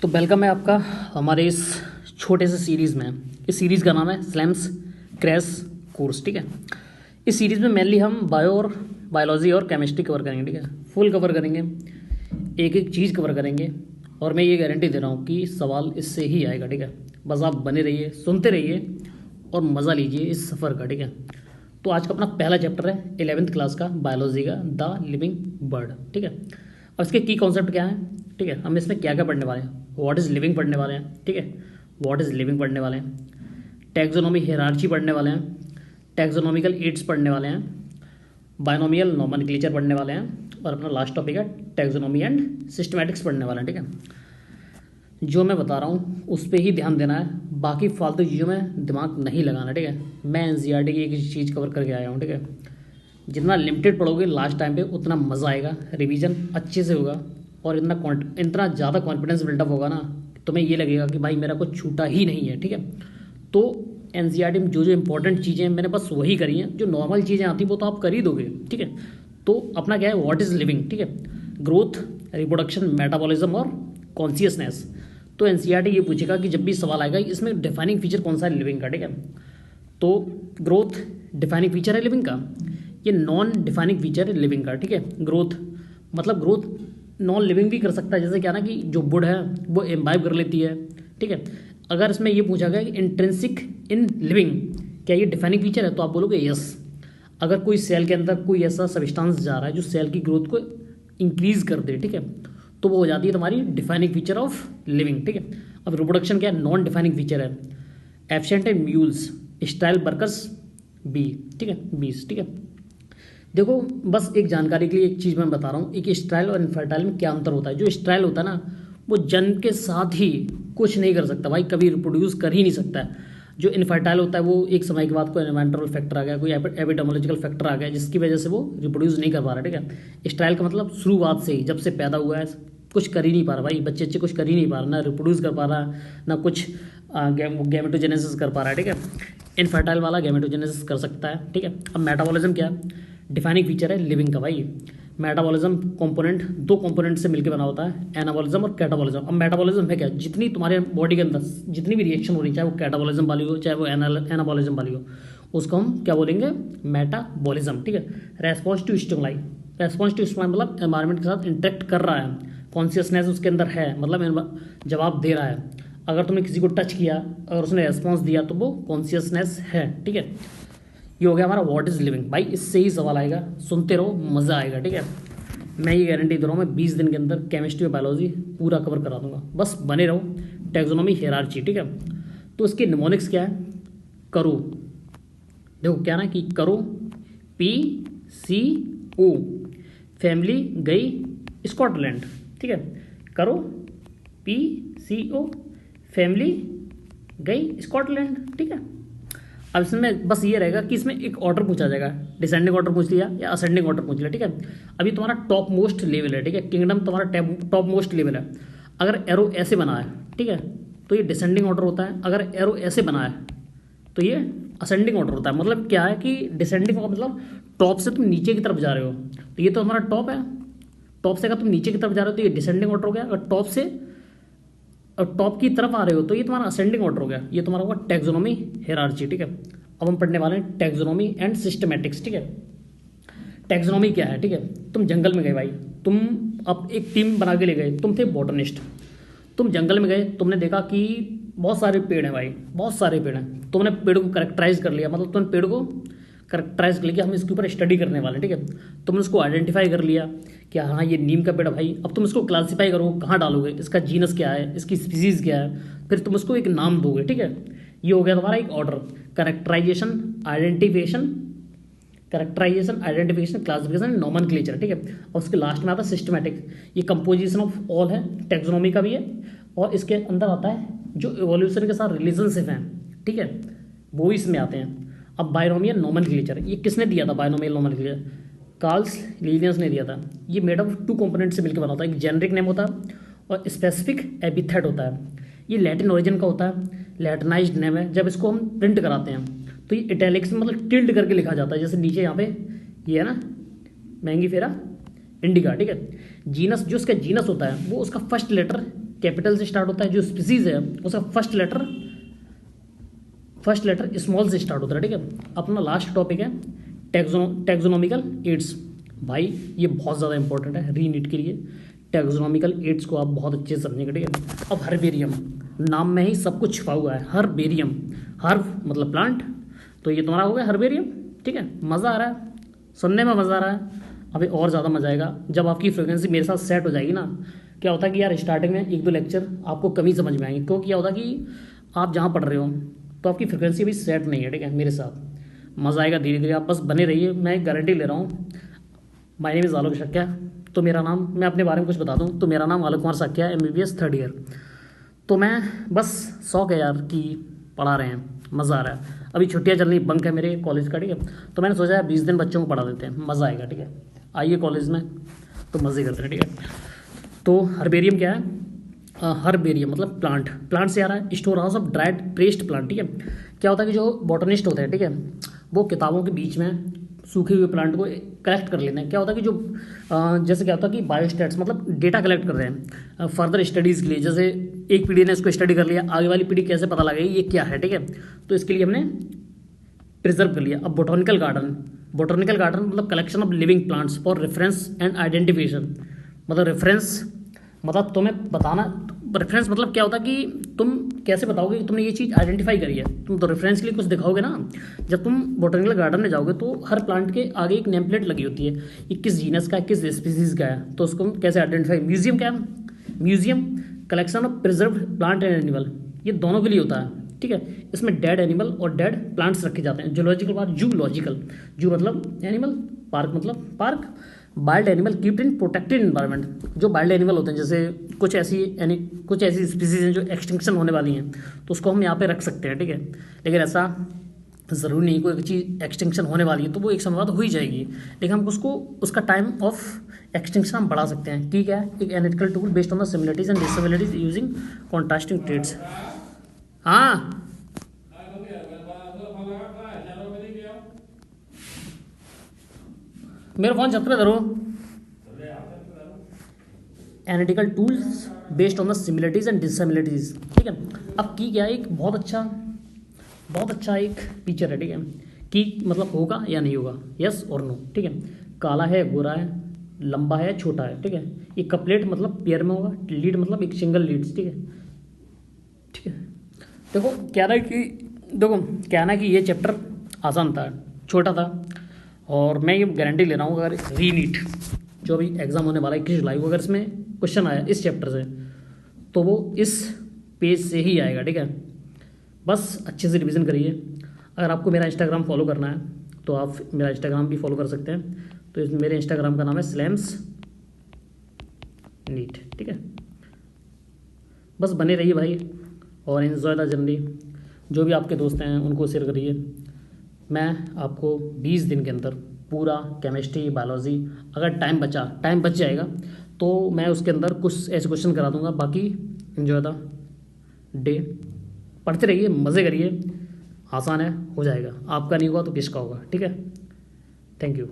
तो वेलकम है आपका हमारे इस छोटे से सीरीज़ में। इस सीरीज़ का नाम है स्लैम्स क्रैश कोर्स। ठीक है, इस सीरीज़ में मेनली हम बायोलॉजी और केमिस्ट्री कवर करेंगे। ठीक है, फुल कवर करेंगे, एक एक चीज़ कवर करेंगे और मैं ये गारंटी दे रहा हूँ कि सवाल इससे ही आएगा। ठीक है, बस आप बने रहिए, सुनते रहिए और मज़ा लीजिए इस सफ़र का। ठीक है, तो आज का अपना पहला चैप्टर है 11th क्लास का बायोलॉजी का, द लिविंग बर्ड। ठीक है, और इसके की कॉन्सेप्ट क्या है? ठीक है, हम इसमें क्या क्या पढ़ने वाले हैं? व्हाट इज़ लिविंग पढ़ने वाले हैं। ठीक है, व्हाट इज़ लिविंग पढ़ने वाले हैं, टैक्सोनॉमी हायरार्ची पढ़ने वाले हैं, टैक्सोनॉमिकल एड्स पढ़ने वाले हैं, बायनोमियल नोमेनक्लेचर पढ़ने वाले हैं और अपना लास्ट टॉपिक है टैक्सोनॉमी एंड सिस्टमैटिक्स पढ़ने वाले हैं। ठीक है, जो मैं बता रहा हूँ उस पर ही ध्यान देना है, बाकी फालतू चीज़ों में दिमाग नहीं लगाना। ठीक है, मैं एनसीईआरटी की एक चीज़ कवर करके आया हूँ। ठीक है, जितना लिमिटेड पढ़ोगे लास्ट टाइम पे उतना मज़ा आएगा, रिवीजन अच्छे से होगा और इतना ज़्यादा कॉन्फिडेंस बिल्डअप होगा ना, तुम्हें ये लगेगा कि भाई मेरा कुछ छूटा ही नहीं है। ठीक है, तो एनसीईआरटी में जो जो इंपॉर्टेंट चीज़ें हैं मैंने बस वही करी हैं, जो नॉर्मल चीज़ें आती वो तो आप कर ही दोगे। ठीक है, तो अपना क्या है, व्हाट इज़ लिविंग। ठीक है, ग्रोथ, रिप्रोडक्शन, मेटाबॉलिज्म और कॉन्शियसनेस। तो एनसीईआरटी ये पूछेगा कि जब भी सवाल आएगा इसमें डिफाइनिंग फीचर कौन सा है लिविंग का। ठीक है, तो ग्रोथ डिफाइनिंग फीचर है लिविंग का, ये नॉन डिफाइनिंग फीचर है लिविंग का। ठीक है, ग्रोथ मतलब ग्रोथ नॉन लिविंग भी कर सकता है, जैसे क्या ना कि जो वुड है वो एम्बाइब कर लेती है। ठीक है, अगर इसमें ये पूछा गया कि इंट्रिंसिक इन लिविंग क्या ये डिफाइनिंग फीचर है, तो आप बोलोगे यस। अगर कोई सेल के अंदर कोई ऐसा सब्सटेंस जा रहा है जो सेल की ग्रोथ को इंक्रीज कर दे, ठीक है, तो वो हो जाती है तुम्हारी डिफाइनिंग फीचर ऑफ लिविंग। ठीक है, अब रिप्रोडक्शन क्या है, नॉन डिफाइनिंग फीचर है। एब्सेंट है म्यूल्स, स्टाइल वर्कर्स बी। ठीक है, बीस। ठीक है, देखो बस एक जानकारी के लिए एक चीज़ मैं बता रहा हूँ, एक स्ट्राइल और इनफर्टाइल में क्या अंतर होता है। जो स्ट्राइल होता है ना वो जन्म के साथ ही कुछ नहीं कर सकता भाई, कभी रिप्रोड्यूस कर ही नहीं सकता है। जो इनफर्टाइल होता है वो एक समय के बाद कोई एनवायरमेंटल फैक्टर आ गया, कोई एपिडेमोलॉजिकल फैक्टर आ गया जिसकी वजह से वो रिप्रोड्यूस नहीं कर पा रहा। ठीक है, स्ट्राइल का मतलब शुरुआत से ही जब से पैदा हुआ है कुछ कर ही नहीं पा रहा भाई, बच्चे कुछ कर ही नहीं पा रहा, ना रिप्रोड्यूस कर पा रहा, ना कुछ गैमेटोजेनेसिस कर पा रहा है। ठीक है, इनफर्टाइल वाला गैमेटोजेनेसिस कर सकता है। ठीक है, अब मेटाबॉलिज्म क्या है, डिफाइनिंग फीचर है लिविंग का भाई। मेटाबॉलिज्म कंपोनेंट दो कंपोनेंट से मिलकर बना होता है, एनाबॉलिज्म और कैटाबॉलिज्म। अब मेटाबॉलिज्म है क्या, जितनी तुम्हारे बॉडी के अंदर जितनी भी रिएक्शन हो रही है, चाहे वो कैटाबॉलिज्म वाली हो चाहे वो एनाबॉलिज्म वाली हो, उसको हम क्या बोलेंगे, मेटाबॉलिज्म। ठीक है, response to stimuli, response to stimuli मतलब एनवायरनमेंट के साथ इंटरेक्ट कर रहा है, कॉन्शियसनेस उसके अंदर है, मतलब जवाब दे रहा है। अगर तुमने किसी को टच किया और उसने रेस्पॉन्स दिया तो वो कॉन्शियसनेस है। ठीक है, ये हो गया हमारा व्हाट इज़ लिविंग। भाई इससे ही सवाल आएगा, सुनते रहो, मज़ा आएगा। ठीक है, मैं ये गारंटी दे रहा हूँ, मैं 20 दिन के अंदर केमिस्ट्री और बायोलॉजी पूरा कवर करा दूंगा, बस बने रहो। टैक्सोनॉमी हायरार्ची, ठीक है, तो इसके निमोनिक्स क्या है, करो, देखो क्या ना कि करो PCO, फैमिली गई स्कॉटलैंड। ठीक है, करो PCO, फैमिली गई स्कॉटलैंड। ठीक है, अब इसमें बस ये रहेगा कि इसमें एक ऑर्डर पूछा जाएगा, डिसेंडिंग ऑर्डर पूछ लिया या असेंडिंग ऑर्डर पूछ लिया। ठीक है, अभी तुम्हारा टॉप मोस्ट लेवल है। ठीक है, किंगडम तुम्हारा टॉप मोस्ट लेवल है। अगर एरो ऐसे बना है, ठीक है, तो ये डिसेंडिंग ऑर्डर होता है। अगर एरो ऐसे बना है तो ये असेंडिंग ऑर्डर होता है। मतलब क्या है कि डिसेंडिंग का मतलब टॉप से तुम नीचे की तरफ जा रहे हो, तो ये तो हमारा टॉप है। टॉप से अगर तुम नीचे की तरफ जा रहे हो तो ये डिसेंडिंग ऑर्डर हो गया। अगर टॉप से और टॉप की तरफ आ रहे हो तो ये तुम्हारा असेंडिंग ऑर्डर हो गया। ये तुम्हारा होगा टैक्सोनॉमी हायरार्ची। ठीक है, अब हम पढ़ने वाले हैं टैक्सोनॉमी एंड सिस्टमैटिक्स। ठीक है, टैक्सोनॉमी क्या है, ठीक है, तुम जंगल में गए भाई, तुम अब एक टीम बना के ले गए, तुम थे बॉटनिस्ट, तुम जंगल में गए, तुमने देखा कि बहुत सारे पेड़ हैं भाई, बहुत सारे पेड़ हैं, तुमने पेड़ को करेक्टराइज कर लिया, मतलब तुमने पेड़ को करेक्टराइज कर लिया, हम इसके ऊपर स्टडी करने वाले। ठीक है, तुमने उसको आइडेंटिफाई कर लिया कि हाँ ये नीम का पेड़ है भाई। अब तुम इसको क्लासीफाई करो, कहाँ डालोगे, इसका जीनस क्या है, इसकी स्पीसीज क्या है, फिर तुम उसको एक नाम दोगे। ठीक है, ये हो गया तुम्हारा एक order, characterisation, identification, classification, nomenclature. ठीक है, और उसके लास्ट में आता है सिस्टमैटिक, ये कंपोजिशन ऑफ ऑल है, टैक्सोनॉमी का भी है, और इसके अंदर आता है जो इवोल्यूशन के साथ रिलेशनशिप हैं। ठीक है, वो इसमें आते हैं। अब बायनोमियल नोमेनक्लेचर, ये किसने दिया था बायनोमियल नोमेनक्लेचर, कार्ल्स लिनियस ने दिया था। ये मेड ऑफ 2 कंपोनेंट से मिलकर बना होता है, एक जेनरिक नेम होता है और स्पेसिफिक एपिथेट होता है। ये लैटिन ओरिजिन का होता है, लैटिनाइज्ड नेम है। जब इसको हम प्रिंट कराते हैं तो ये इटैलिक्स में मतलब टिल्ड करके लिखा जाता है, जैसे नीचे यहाँ पे ये है ना मैंगीफेरा इंडिका। ठीक है, जीनस जो इसका जीनस होता है वो उसका फर्स्ट लेटर कैपिटल से स्टार्ट होता है, जो स्पीसीज है उसका फर्स्ट लेटर स्मॉल से स्टार्ट होता है, ठीक है। अपना लास्ट टॉपिक है टैक्सोनॉमिकल एड्स। भाई ये बहुत ज़्यादा इंपॉर्टेंट है रीनीट के लिए। टैक्सोनॉमिकल एड्स को आप बहुत अच्छे से समझेंगे, ठीक है। अब हर्बेरियम, नाम में ही सब कुछ छुपा हुआ है। हर्बेरियम, हर्ब मतलब प्लांट, तो ये तुम्हारा हो गया हर्बेरियम, ठीक है। मज़ा आ रहा है, सुनने में मज़ा आ रहा है। अभी और ज़्यादा मज़ा आएगा जब आपकी फ्रिक्वेंसी मेरे साथ सेट हो जाएगी ना। क्या होता है कि यार स्टार्टिंग में एक दो लेक्चर आपको कम ही समझ में आएंगे, क्योंकि क्या होता है कि आप जहाँ पढ़ रहे हो तो आपकी फ्रिक्वेंसी अभी सेट नहीं है, ठीक है। मेरे साथ मज़ा आएगा धीरे धीरे, आप बस बने रहिए, मैं गारंटी ले रहा हूँ। माय नेम इज़ आलोक शक्या, तो मेरा नाम, मैं अपने बारे में कुछ बता दूँ तो मेरा नाम Alok Kumar शक्या, MBBS 3rd year. तो मैं बस शौक है यार कि पढ़ा रहे हैं, मज़ा आ रहा है। अभी छुट्टियाँ चल रही, बंक है मेरे कॉलेज का, ठीक है। तो मैंने सोचा 20 दिन बच्चों को पढ़ा देते हैं, मज़ा आएगा, ठीक है। आइए कॉलेज में तो मज़े करते हैं, ठीक है। तो हर्बेरियम क्या है? हर्बेरियम मतलब प्लांट से आ रहा है। Store house of dried pressed plant, ठीक है। क्या होता है कि जो बॉटनिस्ट होते हैं, ठीक है, वो किताबों के बीच में सूखे हुए प्लांट को कलेक्ट कर लेते हैं। क्या होता है कि जो जैसे क्या होता है कि बायोस्टैट्स मतलब डेटा कलेक्ट कर रहे हैं फर्दर स्टडीज़ के लिए। जैसे एक पीढ़ी ने इसको स्टडी कर लिया, आगे वाली पीढ़ी कैसे पता लगेगी ये क्या है, ठीक है। तो इसके लिए हमने प्रिजर्व कर लिया। अब बोटॉनिकल गार्डन मतलब collection of living plants for reference and identification. मतलब रेफरेंस मतलब तुम्हें बताना, रेफरेंस मतलब क्या होता है कि तुम कैसे बताओगे कि तुमने ये चीज़ आइडेंटिफाई करी है। तुम तो रेफरेंस के लिए कुछ दिखाओगे ना। जब तुम बोटनिकल गार्डन में जाओगे तो हर प्लांट के आगे एक नेम प्लेट लगी होती है, ये किस जीनस का है, किस स्पीसीज़ का है, तो उसको हम कैसे आइडेंटिफाई। म्यूजियम क्या है? Museum collection of preserve plant and animal, ये दोनों के लिए होता है, ठीक है। इसमें डेड एनिमल और डेड प्लांट्स रखे जाते हैं। जूलॉजिकल पार्क, जू मतलब एनिमल, पार्क मतलब पार्क। वाइल्ड एनिमल कीप्ड इन प्रोटेक्टेड इन्वायरमेंट, जो वाइल्ड एनिमल होते हैं, जैसे कुछ ऐसी स्पीसीज हैं जो एक्सटिंक्शन होने वाली हैं, तो उसको हम यहाँ पे रख सकते हैं, ठीक है। लेकिन ऐसा ज़रूरी नहीं, कोई चीज़ एक्सटिंक्शन होने वाली है तो वो एक समय बाद हो ही जाएगी, लेकिन हम उसको उसका टाइम ऑफ एक्सटिंक्शन हम बढ़ा सकते हैं, ठीक है। एक analytical tool based on the similarities and dissimilarities using contrasting traits. हाँ मेरा फोन छत पे धरो। Analytical tools based on the similarities and dissimilarities, ठीक है। अब की क्या, एक बहुत अच्छा एक फीचर है, ठीक है। कि मतलब होगा या नहीं होगा, यस और नो, ठीक है। काला है, गोरा है, लंबा है, छोटा है, ठीक है। ये कपलेट मतलब पेयर में होगा, लीड मतलब एक सिंगल लीड्स, ठीक है। देखो कहना कि ये चैप्टर आसान था, छोटा था, और मैं ये गारंटी ले रहा हूँ अगर रीनीट जो अभी एग्जाम होने वाला है 21 जुलाई को, अगर इसमें क्वेश्चन आया इस चैप्टर से तो वो इस पेज से ही आएगा, ठीक है। बस अच्छे से रिवीजन करिए। अगर आपको मेरा इंस्टाग्राम फॉलो करना है तो आप मेरा इंस्टाग्राम भी फॉलो कर सकते हैं। तो मेरे इंस्टाग्राम का नाम है स्लैम्स नीट, ठीक है। बस बने रहिए भाई और एंजॉय द जर्नी। जो भी आपके दोस्त हैं उनको शेयर करिए। मैं आपको 20 दिन के अंदर पूरा केमिस्ट्री, बायोलॉजी, अगर टाइम बच जाएगा तो मैं उसके अंदर कुछ ऐसे क्वेश्चन करा दूंगा। बाकी एंजॉय द डे, पढ़ते रहिए, मज़े करिए, आसान है, हो जाएगा। आपका नहीं हुआ तो किसका होगा, ठीक है। Thank you.